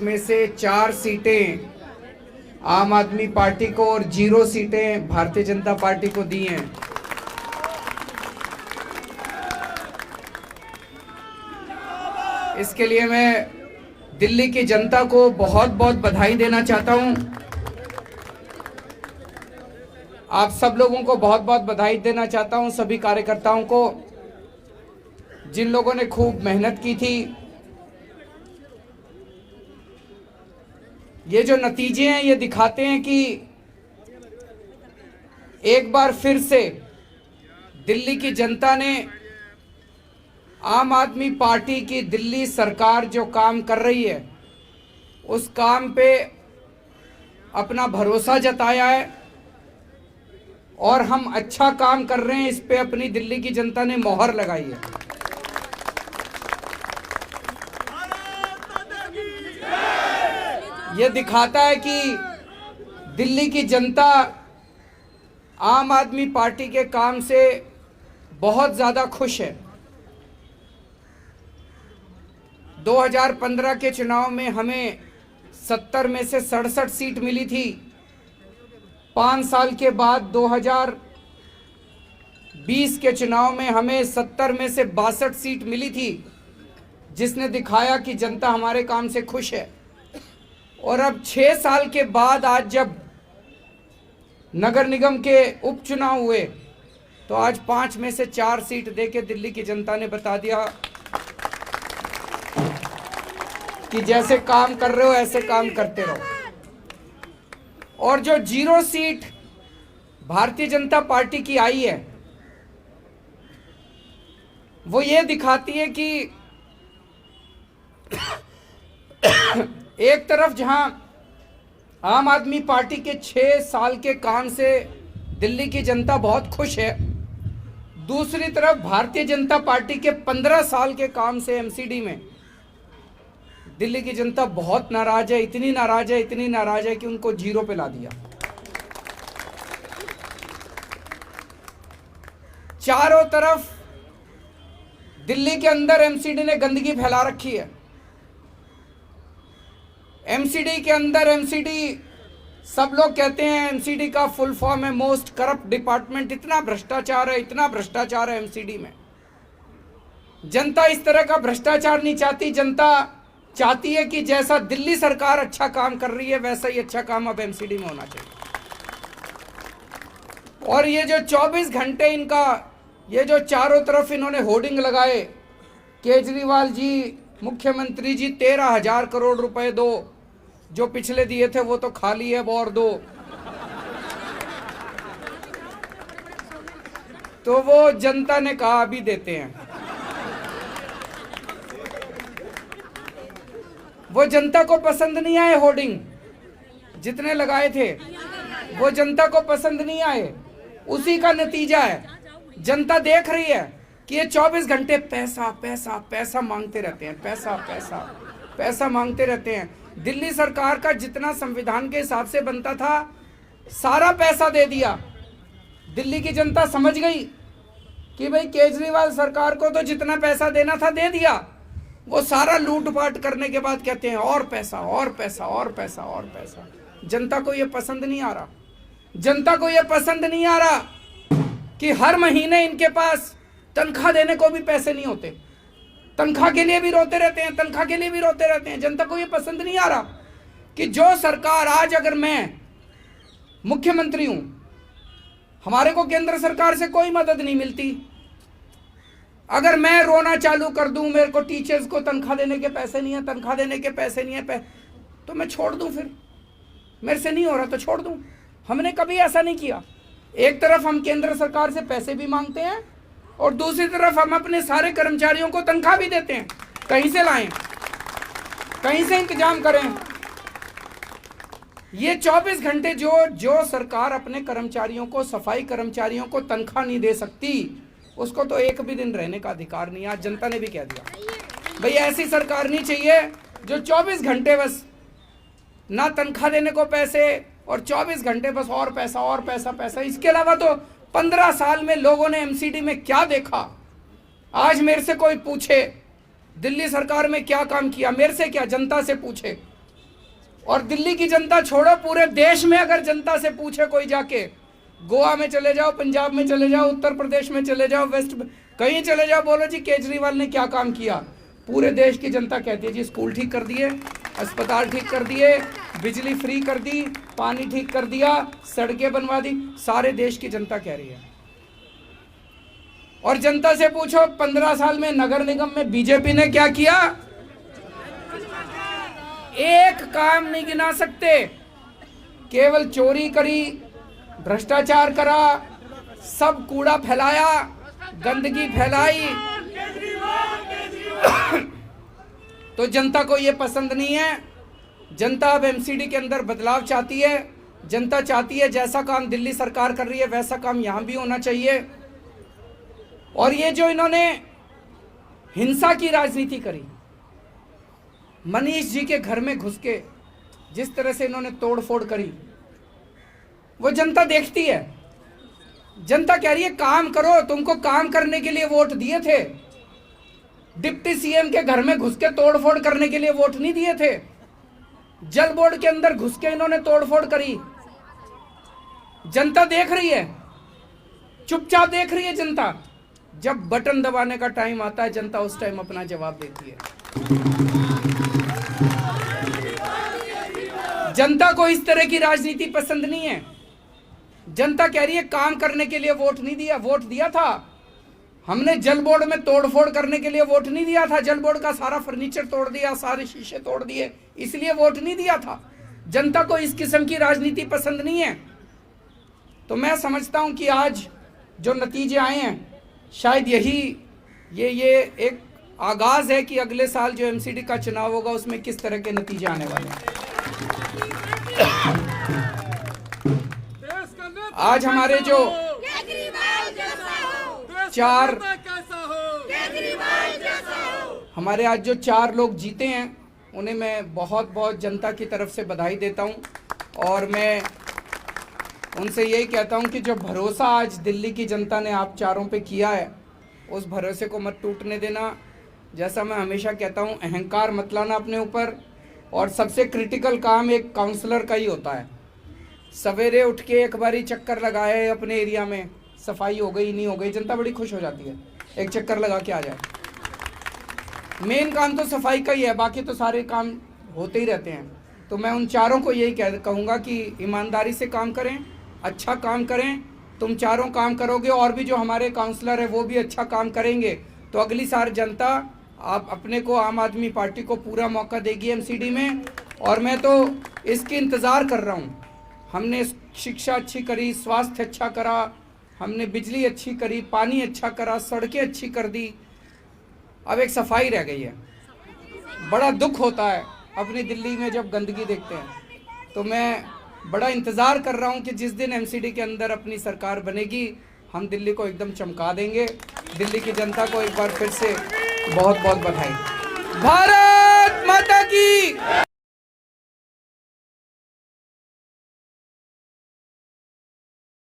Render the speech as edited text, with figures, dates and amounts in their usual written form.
में से 4 सीटें आम आदमी पार्टी को और 0 सीटें भारतीय जनता पार्टी को दी हैं। इसके लिए मैं दिल्ली की जनता को बहुत बहुत बधाई देना चाहता हूं। आप सब लोगों को बहुत बहुत बधाई देना चाहता हूं, सभी कार्यकर्ताओं को, जिन लोगों ने खूब मेहनत की थी। ये जो नतीजे हैं ये दिखाते हैं कि एक बार फिर से दिल्ली की जनता ने आम आदमी पार्टी की दिल्ली सरकार जो काम कर रही है उस काम पे अपना भरोसा जताया है और हम अच्छा काम कर रहे हैं इस पे अपनी दिल्ली की जनता ने मोहर लगाई है। ये दिखाता है कि दिल्ली की जनता आम आदमी पार्टी के काम से बहुत ज़्यादा खुश है। 2015 के चुनाव में हमें 70 में से 67 सीट मिली थी। 5 साल के बाद 2020 के चुनाव में हमें 70 में से 62 सीट मिली थी, जिसने दिखाया कि जनता हमारे काम से खुश है। और अब 6 साल के बाद आज जब नगर निगम के उपचुनाव हुए तो आज 5 में से 4 सीट देके दिल्ली की जनता ने बता दिया कि जैसे काम कर रहे हो ऐसे काम करते रहो। और जो 0 सीट भारतीय जनता पार्टी की आई है वो ये दिखाती है कि एक तरफ जहां आम आदमी पार्टी के 6 साल के काम से दिल्ली की जनता बहुत खुश है, दूसरी तरफ भारतीय जनता पार्टी के 15 साल के काम से एमसीडी में दिल्ली की जनता बहुत नाराज है। इतनी नाराज है, इतनी नाराज है कि उनको 0 पे ला दिया। चारों तरफ दिल्ली के अंदर एमसीडी ने गंदगी फैला रखी है। एमसीडी के अंदर एमसीडी, सब लोग कहते हैं एमसीडी का फुल फॉर्म है मोस्ट करप्ट डिपार्टमेंट। इतना भ्रष्टाचार है, इतना भ्रष्टाचार है एमसीडी में। जनता इस तरह का भ्रष्टाचार नहीं चाहती। जनता चाहती है कि जैसा दिल्ली सरकार अच्छा काम कर रही है वैसा ही अच्छा काम अब एमसीडी में होना चाहिए। और ये जो 24 घंटे इनका, ये जो चारों तरफ इन्होंने होर्डिंग लगाए, केजरीवाल जी, मुख्यमंत्री जी 13,000 करोड़ रुपए दो, जो पिछले दिए थे वो तो खाली है, वो और दो। तो वो जनता ने कहा अभी देते हैं। वो जनता को पसंद नहीं आए होर्डिंग जितने लगाए थे, वो जनता को पसंद नहीं आए। उसी का नतीजा है, जनता देख रही है कि ये 24 घंटे पैसा पैसा पैसा मांगते रहते हैं, पैसा पैसा पैसा मांगते रहते हैं। दिल्ली सरकार का जितना संविधान के हिसाब से बनता था सारा पैसा दे दिया। दिल्ली की जनता समझ गई कि भाई केजरीवाल सरकार को तो जितना पैसा देना था दे दिया। वो सारा लूटपाट करने के बाद कहते हैं और पैसा और पैसा और पैसा और पैसा। जनता को ये पसंद नहीं आ रहा। जनता को ये पसंद नहीं आ रहा कि हर महीने इनके पास तनख्वाह देने को भी पैसे नहीं होते। तनख्वाह के लिए भी रोते रहते हैं, तनख्वाह के लिए भी रोते रहते हैं। जनता को ये पसंद नहीं आ रहा कि जो सरकार, आज अगर मैं मुख्यमंत्री हूं, हमारे को केंद्र सरकार से कोई मदद नहीं मिलती। अगर मैं रोना चालू कर दूं, मेरे को टीचर्स को तनख्वाह देने के पैसे नहीं है, तनख्वाह देने के पैसे नहीं है, तो मैं छोड़ दूं। फिर मेरे से नहीं हो रहा तो छोड़ दूं। हमने कभी ऐसा नहीं किया। एक तरफ हम केंद्र सरकार से पैसे भी मांगते हैं और दूसरी तरफ हम अपने सारे कर्मचारियों को तनख्वाह भी देते हैं। कहीं से लाएं, कहीं से इंतजाम करें। ये 24 घंटे जो सरकार अपने कर्मचारियों को, सफाई कर्मचारियों को तनख्वाह नहीं दे सकती, उसको तो एक भी दिन रहने का अधिकार नहीं। आज जनता ने भी कह दिया भाई ऐसी सरकार नहीं चाहिए जो 24 घंटे बस ना तनख्वाह देने को पैसे और 24 घंटे बस और पैसा और पैसा पैसा। इसके अलावा तो 15 साल में लोगों ने एमसीडी में क्या देखा। आज मेरे से कोई पूछे दिल्ली सरकार में क्या काम किया, मेरे से क्या, जनता से पूछे और दिल्ली की जनता छोड़ो, पूरे देश में अगर जनता से पूछे कोई जाके, गोवा में चले जाओ, पंजाब में चले जाओ, उत्तर प्रदेश में चले जाओ, वेस्ट कहीं चले जाओ, बोलो जी केजरीवाल ने क्या काम किया, पूरे देश की जनता कहती है जी स्कूल ठीक कर दिए, अस्पताल ठीक कर दिए, बिजली फ्री कर दी, पानी ठीक कर दिया, सड़कें बनवा दी, सारे देश की जनता कह रही है। और जनता से पूछो 15 साल में नगर निगम में बीजेपी ने क्या किया, एक काम नहीं गिना सकते, केवल चोरी करी, भ्रष्टाचार करा, सब कूड़ा फैलाया, गंदगी फैलाई। तो जनता को ये पसंद नहीं है। जनता अब एमसीडी के अंदर बदलाव चाहती है। जनता चाहती है जैसा काम दिल्ली सरकार कर रही है वैसा काम यहां भी होना चाहिए। और ये जो इन्होंने हिंसा की राजनीति करी, मनीष जी के घर में घुस के जिस तरह से इन्होंने तोड़फोड़ करी, वो जनता देखती है। जनता कह रही है काम करो, तुमको काम करने के लिए वोट दिए थे, डिप्टी सीएम के घर में घुस के तोड़फोड़ करने के लिए वोट नहीं दिए थे। जल बोर्ड के अंदर घुस के इन्होंने तोड़फोड़ करी। जनता देख रही है, चुपचाप देख रही है जनता। जब बटन दबाने का टाइम आता है जनता उस टाइम अपना जवाब देती है। जनता को इस तरह की राजनीति पसंद नहीं है। जनता कह रही है काम करने के लिए वोट नहीं दिया, वोट दिया था हमने, जल बोर्ड में तोड़फोड़ करने के लिए वोट नहीं दिया था, जल बोर्ड का सारा फर्नीचर तोड़ दिया, सारे शीशे तोड़ दिए, इसलिए वोट नहीं दिया था। जनता को इस किस्म की राजनीति पसंद नहीं है। तो मैं समझता हूं कि आज जो नतीजे आए हैं, शायद यही ये एक आगाज है कि अगले साल जो एमसीडी का चुनाव होगा उसमें किस तरह के नतीजे आने वाले हैं। आज हमारे जो हमारे आज जो 4 लोग जीते हैं उन्हें मैं बहुत बहुत जनता की तरफ से बधाई देता हूं। और मैं उनसे यही कहता हूं कि जो भरोसा आज दिल्ली की जनता ने आप चारों पे किया है, उस भरोसे को मत टूटने देना। जैसा मैं हमेशा कहता हूं, अहंकार मत लाना अपने ऊपर। और सबसे क्रिटिकल काम एक काउंसलर का ही होता है। सवेरे उठ के एक बारी चक्कर लगाए अपने एरिया में, सफाई हो गई नहीं हो गई, जनता बड़ी खुश हो जाती है, एक चक्कर लगा के आ जाए। मेन काम तो सफाई का ही है, बाकी तो सारे काम होते ही रहते हैं। तो मैं उन चारों को यही कहूँगा कि ईमानदारी से काम करें, अच्छा काम करें। तुम चारों काम करोगे और भी जो हमारे काउंसलर हैं वो भी अच्छा काम करेंगे, तो अगली साल जनता आप अपने को, आम आदमी पार्टी को पूरा मौका देगी एमसीडी में। और मैं तो इसकी इंतज़ार कर रहा हूँ। हमने शिक्षा अच्छी करी, स्वास्थ्य अच्छा करा, हमने बिजली अच्छी करी, पानी अच्छा करा, सड़कें अच्छी कर दी, अब एक सफाई रह गई है। बड़ा दुख होता है अपनी दिल्ली में जब गंदगी देखते हैं। तो मैं बड़ा इंतज़ार कर रहा हूं कि जिस दिन एमसीडी के अंदर अपनी सरकार बनेगी, हम दिल्ली को एकदम चमका देंगे। दिल्ली की जनता को एक बार फिर से बहुत बहुत बधाई। भारत माता की।